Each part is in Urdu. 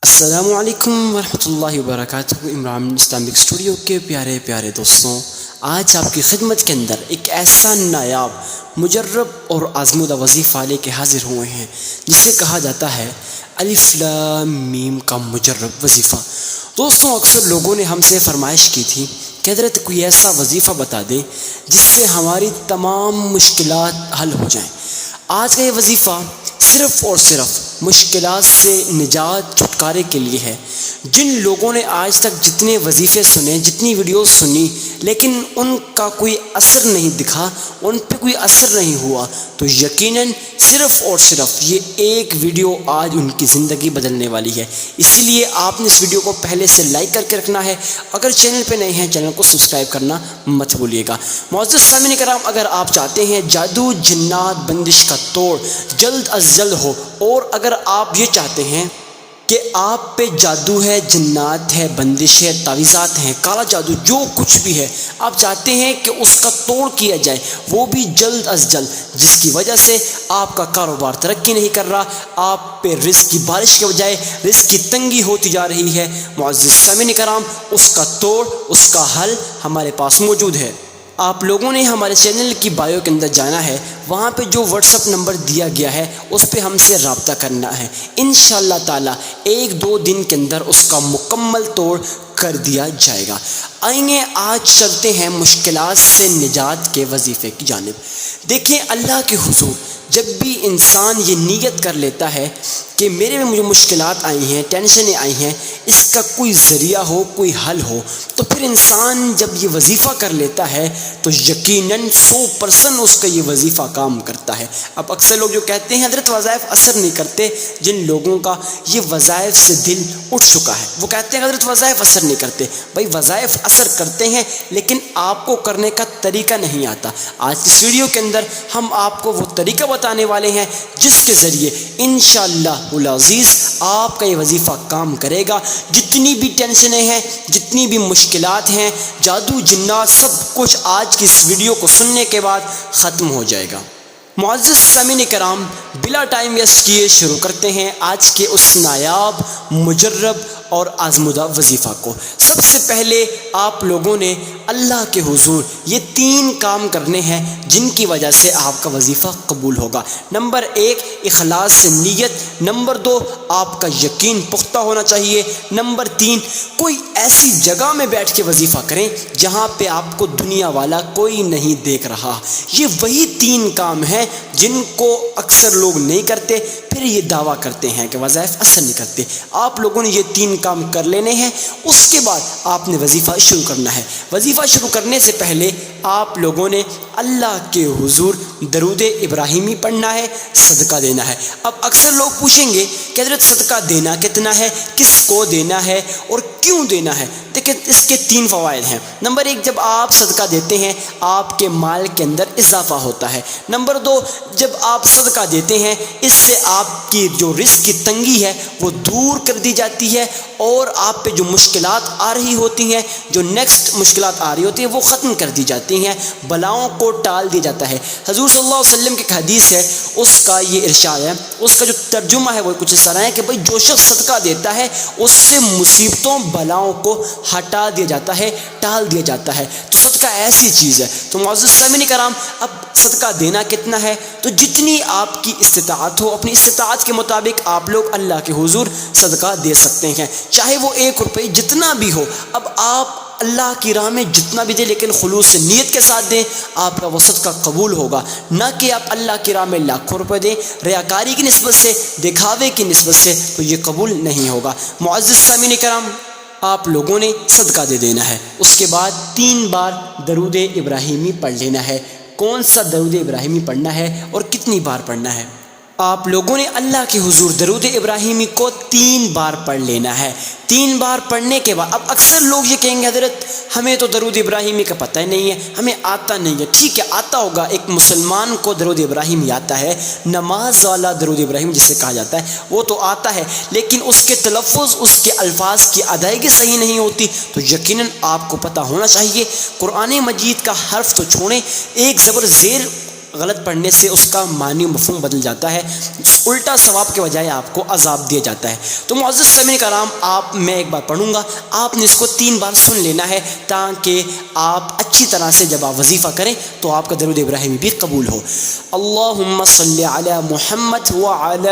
السلام علیکم ورحمۃ اللہ وبرکاتہ۔ عمران اسلامک اسٹوڈیو کے پیارے پیارے دوستوں، آج آپ کی خدمت کے اندر ایک ایسا نایاب مجرب اور آزمودہ وظیفہ لے کے حاضر ہوئے ہیں جسے کہا جاتا ہے الف لام میم کا مجرب وظیفہ۔ دوستوں، اکثر لوگوں نے ہم سے فرمائش کی تھی کہ حضرت کوئی ایسا وظیفہ بتا دیں جس سے ہماری تمام مشکلات حل ہو جائیں۔ آج کا یہ وظیفہ صرف اور صرف مشکلات سے نجات چھٹکارے کے لیے ہے۔ جن لوگوں نے آج تک جتنے وظیفے سنے، جتنی ویڈیوز سنی، لیکن ان کا کوئی اثر نہیں دکھا، ان پہ کوئی اثر نہیں ہوا، تو یقیناً صرف اور صرف یہ ایک ویڈیو آج ان کی زندگی بدلنے والی ہے۔ اسی لیے آپ نے اس ویڈیو کو پہلے سے لائک کر کے رکھنا ہے۔ اگر چینل پہ نئے ہیں، چینل کو سبسکرائب کرنا مت بھولیے گا۔ معزز سامعین کرام، اگر آپ چاہتے ہیں جادو جنات بندش کا توڑ جلد از جلد ہو، اور اگر آپ یہ چاہتے ہیں کہ آپ پہ جادو ہے، جنات ہے، بندش ہے، تعویذات ہیں، کالا جادو جو کچھ بھی ہے، آپ چاہتے ہیں کہ اس کا توڑ کیا جائے، وہ بھی جلد از جلد، جس کی وجہ سے آپ کا کاروبار ترقی نہیں کر رہا، آپ پہ رزق کی بارش کے بجائے رزق کی تنگی ہوتی جا رہی ہے، معزز سامعین کرام، اس کا توڑ، اس کا حل ہمارے پاس موجود ہے۔ آپ لوگوں نے ہمارے چینل کی بایو کے اندر جانا ہے، وہاں پہ جو واٹس اپ نمبر دیا گیا ہے اس پہ ہم سے رابطہ کرنا ہے۔ انشاءاللہ تعالی ایک دو دن کے اندر اس کا مکمل توڑ کر دیا جائے گا۔ آئیں آج چلتے ہیں مشکلات سے نجات کے وظیفے کی جانب۔ دیکھیں، اللہ کے حضور جب بھی انسان یہ نیت کر لیتا ہے کہ میرے میں مجھے مشکلات آئی ہیں، ٹینشنیں آئی ہیں، اس کا کوئی ذریعہ ہو، کوئی حل ہو، تو پھر انسان جب یہ وظیفہ کر لیتا ہے تو یقیناً 100% اس کا یہ وظیفہ کام کرتا ہے۔ اب اکثر لوگ جو کہتے ہیں حضرت وظائف اثر نہیں کرتے، جن لوگوں کا یہ وظائف سے دل اٹھ چکا ہے وہ کہتے ہیں حضرت وظائف اثر نہیں کرتے۔ بھائی، وظائف اثر کرتے ہیں، لیکن آپ کو کرنے کا طریقہ نہیں آتا۔ آج کی اس ویڈیو کے اندر ہم آپ کو وہ طریقہ بتانے والے ہیں جس کے ذریعے انشاءاللہ العزیز آپ کا یہ وظیفہ کام کرے گا۔ جتنی بھی ٹینشنیں ہیں، جتنی بھی مشکلات ہیں، جادو جنات، سب کچھ آج کی اس ویڈیو کو سننے کے بعد ختم ہو جائے گا۔ معزز سامعین کرام، بلا ٹائم ویسٹ کیے شروع کرتے ہیں آج کے اس نایاب مجرب اور آزمودہ وظیفہ کو۔ سب سے پہلے آپ لوگوں نے اللہ کے حضور یہ 3 کام کرنے ہیں جن کی وجہ سے آپ کا وظیفہ قبول ہوگا۔ نمبر 1، اخلاص سے نیت۔ نمبر 2، آپ کا یقین پختہ ہونا چاہیے۔ نمبر 3، کوئی ایسی جگہ میں بیٹھ کے وظیفہ کریں جہاں پہ آپ کو دنیا والا کوئی نہیں دیکھ رہا۔ یہ وہی 3 کام ہیں جن کو اکثر لوگ نہیں کرتے، پھر یہ دعویٰ کرتے ہیں کہ وظائف اثر نہیں کرتے۔ آپ لوگوں نے یہ 3 کام کر لینے ہیں، اس کے بعد آپ نے وظیفہ شروع کرنا ہے۔ وظیفہ شروع کرنے سے پہلے آپ لوگوں نے اللہ کے حضور درود ابراہیمی پڑھنا ہے، صدقہ دینا ہے۔ اب اکثر لوگ پوچھیں گے کہ حضرت صدقہ دینا کتنا ہے، کس کو دینا ہے اور کیوں دینا ہے؟ دیکھیں، اس کے 3 فوائد ہیں۔ نمبر 1، جب آپ صدقہ دیتے ہیں آپ کے مال کے اندر اضافہ ہوتا ہے۔ نمبر 2، جب آپ صدقہ دیتے ہیں اس سے آپ کی جو رزق کی تنگی ہے وہ دور کر دی جاتی ہے، اور آپ پہ جو مشکلات آ رہی ہوتی ہیں، جو نیکسٹ مشکلات آ رہی ہوتی ہیں، وہ ختم کر دی جاتی ہیں، بلاؤں کو ٹال دیا جاتا ہے۔ حضور صلی اللہ علیہ وسلم کی ایک حدیث ہے، اس کا یہ ارشاد ہے، اس کا جو ترجمہ ہے وہ کچھ اس طرح ہے کہ بھائی جو شخص صدقہ دیتا ہے اس سے مصیبتوں بلاؤں کو ہٹا دیا جاتا ہے، ٹال دیا جاتا ہے۔ تو صدقہ ایسی چیز ہے۔ تو معزز سامعین کرام، اب صدقہ دینا کتنا ہے؟ تو جتنی آپ کی استطاعت ہو، اپنی استطاعت کے مطابق آپ لوگ اللہ کے حضور صدقہ دے سکتے ہیں، چاہے وہ 1 روپے جتنا بھی ہو۔ اب آپ اللہ کی راہ میں جتنا بھی دیں، لیکن خلوص سے نیت کے ساتھ دیں، آپ کا وہ صدقہ قبول ہوگا۔ نہ کہ آپ اللہ کی راہ میں لاکھوں روپے دیں، ریاکاری کی نسبت سے، دکھاوے کی نسبت سے، تو یہ قبول نہیں ہوگا۔ معزز سامعین کرام، آپ لوگوں نے صدقہ دے دینا ہے، اس کے بعد 3 بار درود ابراہیمی پڑھ لینا ہے۔ کون سا درود ابراہیمی پڑھنا ہے اور کتنی بار پڑھنا ہے؟ آپ لوگوں نے اللہ کے حضور درود ابراہیمی کو 3 بار پڑھ لینا ہے۔ 3 بار پڑھنے کے بعد، اب اکثر لوگ یہ کہیں گے حضرت ہمیں تو درود ابراہیمی کا پتہ ہی نہیں ہے، ہمیں آتا نہیں ہے۔ ٹھیک ہے، آتا ہوگا، ایک مسلمان کو درود ابراہیمی آتا ہے، نماز والا درود ابراہیم جسے کہا جاتا ہے وہ تو آتا ہے، لیکن اس کے تلفظ، اس کے الفاظ کی ادائیگی صحیح نہیں ہوتی۔ تو یقیناً آپ کو پتہ ہونا چاہیے، قرآن مجید کا حرف تو چھوڑیں، ایک زبر زیر غلط پڑھنے سے اس کا معنی و مفہوم بدل جاتا ہے، الٹا ثواب کے بجائے آپ کو عذاب دیا جاتا ہے۔ تو معزز سامعین کرام، میں ایک بار پڑھوں گا، آپ نے اس کو 3 بار سن لینا ہے تاکہ آپ اچھی طرح سے جب آپ وظیفہ کریں تو آپ کا درود ابراہیمی بھی قبول ہو۔ اللہم صلی علی محمد وعلی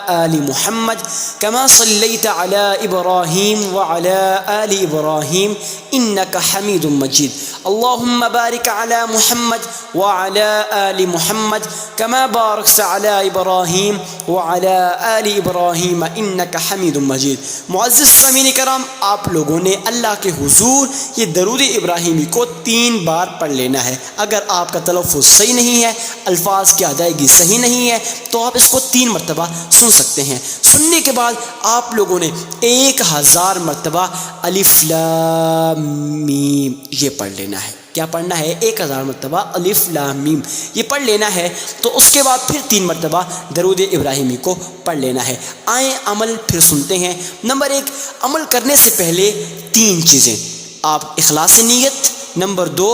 آل محمد کما صلیت علی ابراہیم وعلی آل ابراہیم انک حمید مجید۔ اللہم بارک علی محمد وعلی آل محمد کما بارکت علی ابراہیم وعلی آل ابراہیم انک حمید مجید۔ معزز سامعین کرام، آپ لوگوں نے اللہ کے حضور یہ درود ابراہیمی کو 3 بار پڑھ لینا ہے۔ اگر آپ کا تلفظ صحیح نہیں ہے، الفاظ کی ادائیگی صحیح نہیں ہے، تو آپ اس کو 3 مرتبہ سن سکتے ہیں۔ سننے کے بعد آپ لوگوں نے 1000 مرتبہ الف لام میم یہ پڑھ لینا ہے۔ کیا پڑھنا ہے؟ 1000 مرتبہ الف لام میم یہ پڑھ لینا ہے۔ تو اس کے بعد پھر 3 مرتبہ درود ابراہیمی کو پڑھ لینا ہے۔ آئیں عمل پھر سنتے ہیں۔ نمبر 1، عمل کرنے سے پہلے 3 چیزیں، آپ اخلاص نیت، نمبر 2،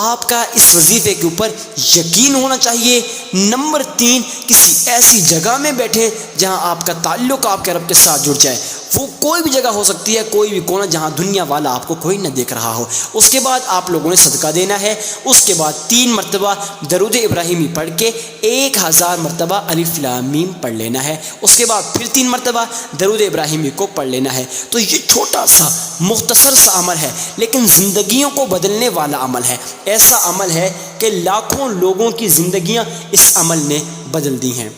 آپ کا اس وظیفے کے اوپر یقین ہونا چاہیے، نمبر 3، کسی ایسی جگہ میں بیٹھیں جہاں آپ کا تعلق آپ کے رب کے ساتھ جڑ جائے۔ وہ کوئی بھی جگہ ہو سکتی ہے، کوئی بھی کونا جہاں دنیا والا آپ کو کوئی نہ دیکھ رہا ہو۔ اس کے بعد آپ لوگوں نے صدقہ دینا ہے۔ اس کے بعد 3 مرتبہ درود ابراہیمی پڑھ کے 1000 مرتبہ الف لام میم پڑھ لینا ہے۔ اس کے بعد پھر 3 مرتبہ درود ابراہیمی کو پڑھ لینا ہے۔ تو یہ چھوٹا سا مختصر سا عمل ہے، لیکن زندگیوں کو بدلنے والا عمل ہے۔ ایسا عمل ہے کہ لاکھوں لوگوں کی زندگیاں اس عمل نے بدل دی ہیں۔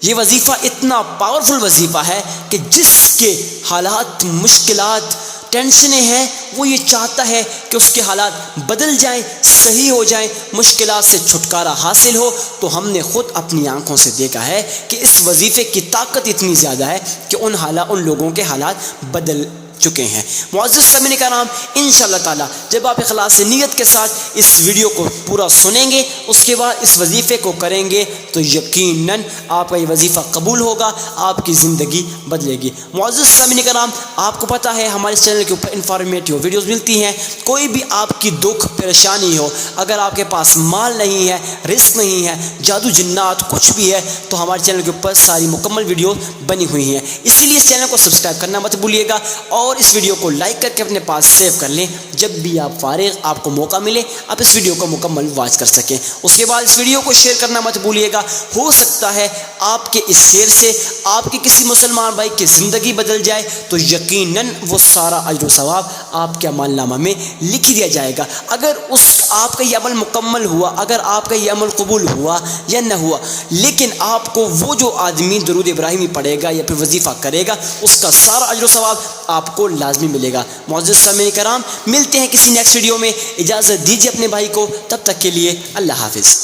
یہ وظیفہ اتنا پاورفل وظیفہ ہے کہ جس کے حالات، مشکلات، ٹینشنیں ہیں، وہ یہ چاہتا ہے کہ اس کے حالات بدل جائیں، صحیح ہو جائیں، مشکلات سے چھٹکارا حاصل ہو۔ تو ہم نے خود اپنی آنکھوں سے دیکھا ہے کہ اس وظیفے کی طاقت اتنی زیادہ ہے کہ ان لوگوں کے حالات بدل چکے ہیں۔ معزز سامعین کرام، انشاءاللہ تعالی جب آپ اخلاص نیت کے ساتھ اس ویڈیو کو پورا سنیں گے، اس کے بعد اس وظیفے کو کریں گے، تو یقیناً آپ کا یہ وظیفہ قبول ہوگا، آپ کی زندگی بدلے گی۔ معزز سامعین کرام، آپ کو پتہ ہے ہمارے چینل کے اوپر انفارمیٹیو ویڈیوز ملتی ہیں۔ کوئی بھی آپ کی دکھ پریشانی ہو، اگر آپ کے پاس مال نہیں ہے، رزق نہیں ہے، جادو جنات کچھ بھی ہے، تو ہمارے چینل کے اوپر ساری مکمل ویڈیو بنی ہوئی ہیں۔ اسی لیے اس چینل کو سبسکرائب کرنا مت بھولیے گا، اور اس ویڈیو کو لائک کر کے اپنے پاس سیو کر لیں۔ جب بھی آپ فارغ، آپ کو موقع ملے، آپ اس ویڈیو کو مکمل واچ کر سکیں۔ اس کے بعد اس ویڈیو کو شیئر کرنا مت بھولیے گا۔ ہو سکتا ہے آپ کے اس شیئر سے آپ کے کسی مسلمان بھائی کی زندگی بدل جائے، تو یقیناً وہ سارا اجر و ثواب آپ کے عمل نامہ میں لکھ دیا جائے گا۔ اگر آپ کا یہ عمل مکمل ہوا، اگر آپ کا یہ عمل قبول ہوا یا نہ ہوا، لیکن آپ کو وہ جو آدمی درود ابراہیمی پڑھے گا یا پھر وظیفہ کرے گا، اس کا سارا اجر و ثواب آپ کو لازمی ملے گا۔ معزز سامعین کرام، ملتے ہیں کسی نیکسٹ ویڈیو میں۔ اجازت دیجیے اپنے بھائی کو، تب تک کے لیے اللہ حافظ۔